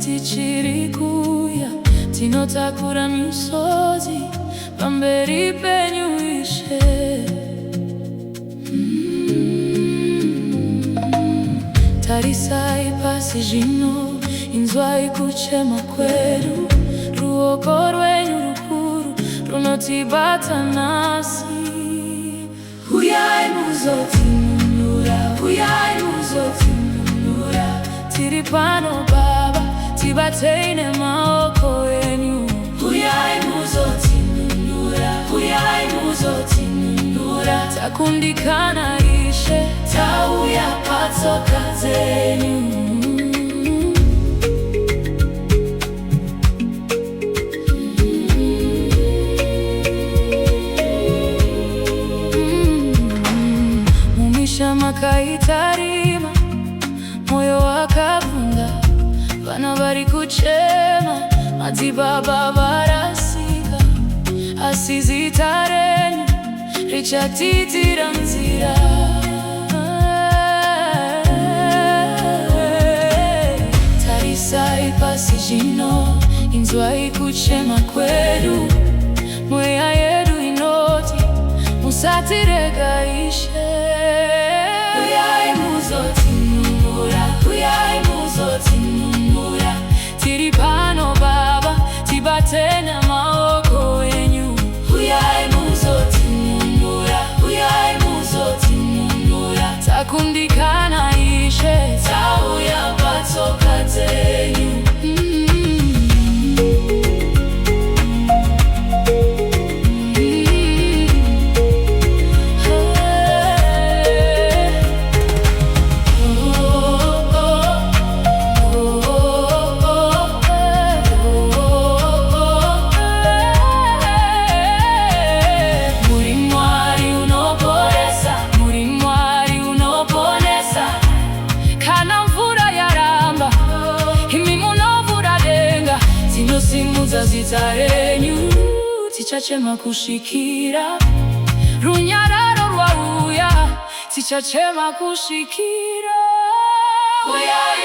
tichirikuya tinotakura misozi pamberi penyu Ishe. Tarisai pasi zvino, inzwai kuchema kwedu, ruoko rwenyu rukuru runotibata nasi. Uyai muzotinunura, uyai muzotinunura, tiri pano Baba, tibatei nemaoko enyu. Uyai muzotinunura, uyai muzotinunura, takundikana Ishe, tauya patsoka dzenyu. Makaitarima, moyo wakavunda, vana vari kuchema, madzibaba varasika, asi zita renyu richatiitira nzira. Tarisai pasi zvino, inzwai kuchema kwedu, mweya yedu inoti musatirega Ishe. Uyai muzotinunura, uyai muzotinunura, tiri pano Baba, tibate nemaoko enyu. Uyai muzotinunura, uyai muzotinunura, takundikana Ishe, tauya patsoka dzenyu. Zita renyu tichachema kushikira, runyararo rwauya tichachema kushikira. Uyai